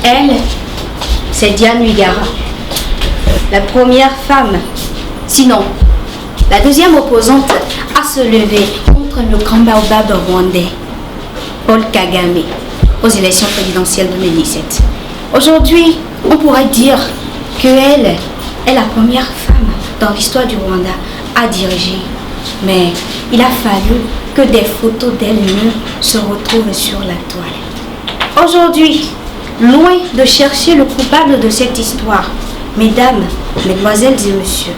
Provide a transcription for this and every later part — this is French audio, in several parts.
Elle, c'est Diane Wigara, la première femme, sinon la deuxième opposante à se lever contre le grand baobab rwandais, Paul Kagame, aux élections présidentielles 2017. Aujourd'hui, on pourrait dire qu'elle est la première femme dans l'histoire du Rwanda à diriger. Mais il a fallu que des photos d'elle-même se retrouvent sur la toile. Aujourd'hui, loin de chercher le coupable de cette histoire, mesdames, mesdemoiselles et messieurs,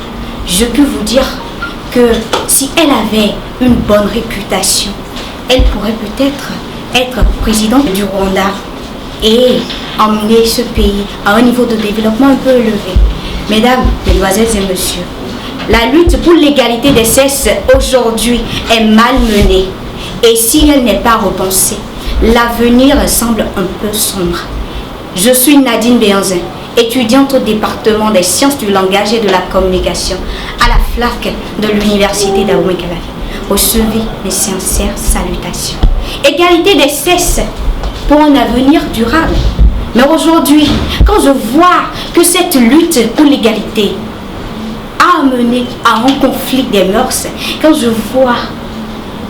je peux vous dire que si elle avait une bonne réputation, elle pourrait peut-être être présidente du Rwanda et emmener ce pays à un niveau de développement un peu élevé. Mesdames, mesdemoiselles et messieurs, la lutte pour l'égalité des sexes aujourd'hui est malmenée et si elle n'est pas repensée, l'avenir semble un peu sombre. Je suis Nadine Béanzin, étudiante au département des sciences du langage et de la communication à la FLAC de l'université d'Abomey-Calavi. Recevez mes sincères salutations. Égalité des sexes pour un avenir durable. Mais aujourd'hui, quand je vois que cette lutte pour l'égalité a amené à un conflit des mœurs, quand je vois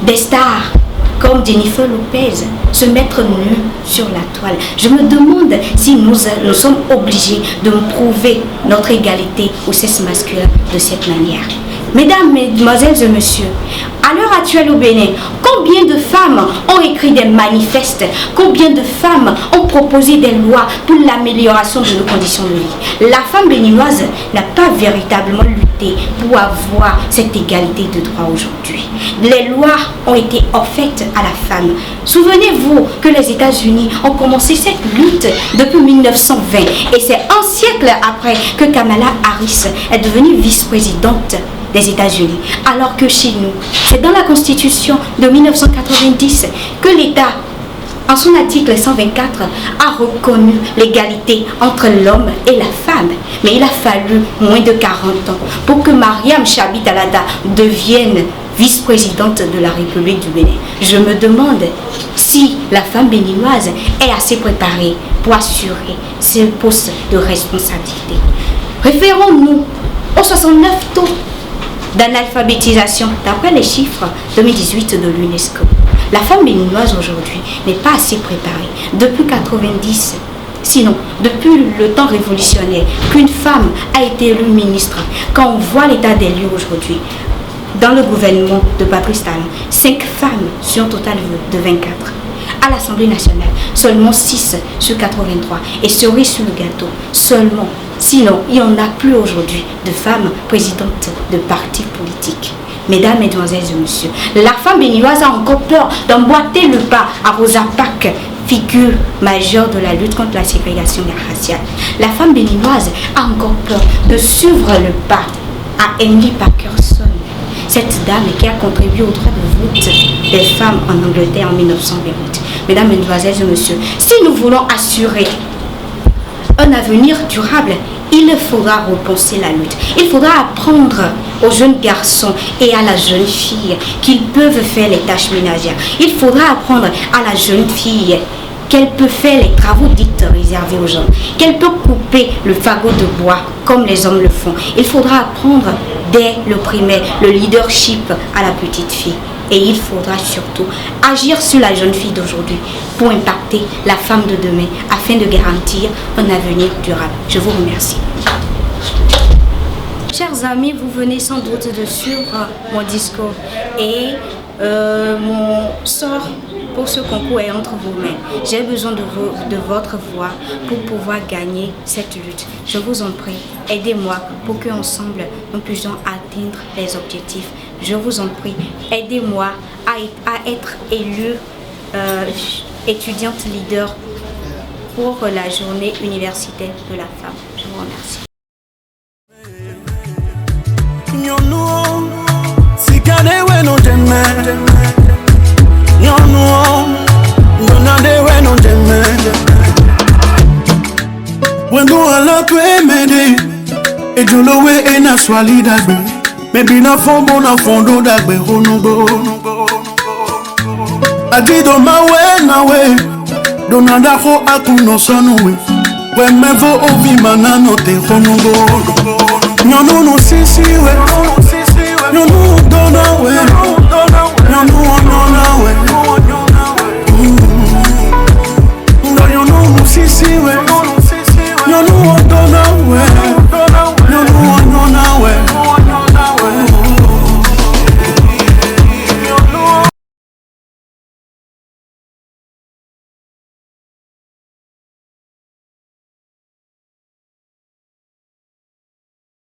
des stars comme Jennifer Lopez se mettre nue sur la toile, je me demande si nous sommes obligés de prouver notre égalité au sexe masculin de cette manière. Mesdames, mesdemoiselles et messieurs, à l'heure actuelle au Bénin, combien de femmes ont écrit des manifestes? Combien de femmes ont proposé des lois pour l'amélioration de nos conditions de vie? La femme béninoise n'a pas véritablement lutté pour avoir cette égalité de droit aujourd'hui. Les lois ont été offertes à la femme. Souvenez-vous que les États-Unis ont commencé cette lutte depuis 1920 et c'est un siècle après que Kamala Harris est devenue vice-présidente des États-Unis, alors que chez nous, c'est dans la Constitution de 1990 que l'État, en son article 124, a reconnu l'égalité entre l'homme et la femme. Mais il a fallu moins de 40 ans pour que Mariam Chabi Talata devienne vice-présidente de la République du Bénin. Je me demande si la femme béninoise est assez préparée pour assurer ce poste de responsabilité. Référons-nous aux 69 taux d'analphabétisation d'après les chiffres 2018 de l'UNESCO. La femme béninoise aujourd'hui n'est pas assez préparée. Depuis 90, sinon depuis le temps révolutionnaire, qu'une femme a été élue ministre. Quand on voit l'état des lieux aujourd'hui, dans le gouvernement de Patrice Talon, 5 femmes sur un total de 24. À l'Assemblée nationale, seulement 6 sur 83. Et cerise sur le gâteau, seulement. Sinon, il n'y en a plus aujourd'hui de femmes présidentes de partis politiques. Mesdames, mesdemoiselles et messieurs, la femme béninoise a encore peur d'emboîter le pas à Rosa Parks, figure majeure de la lutte contre la ségrégation raciale. La femme béninoise a encore peur de suivre le pas à Emily Parkerson, cette dame qui a contribué au droit de vote des femmes en Angleterre en 1928. Mesdames, mesdemoiselles et messieurs, si nous voulons assurer un avenir durable, il faudra repenser la lutte. Il faudra apprendre aux jeunes garçons et à la jeune fille qu'ils peuvent faire les tâches ménagères. Il faudra apprendre à la jeune fille qu'elle peut faire les travaux dits réservés aux hommes, qu'elle peut couper le fagot de bois comme les hommes le font. Il faudra apprendre dès le primaire le leadership à la petite fille. Et il faudra surtout agir sur la jeune fille d'aujourd'hui pour impacter la femme de demain afin de garantir un avenir durable. Je vous remercie. Chers amis, vous venez sans doute de suivre mon discours et mon sort pour ce concours est entre vos mains. J'ai besoin de votre voix pour pouvoir gagner cette lutte. Je vous en prie, aidez-moi pour qu'ensemble nous puissions atteindre les objectifs. Je vous en prie, aidez-moi à être élue étudiante leader pour la journée universitaire de la femme. Je vous remercie. Maybe na fombo na fondo dagbe honugo. Adi do ma we na we. Donanda ho akuno sonu we. Ouais me vo ovi manano te honungo. Nyonu no sisi we. Nyonu dona we. Nyonu onona we. Nyonu no sisi we. Nyonu dona we.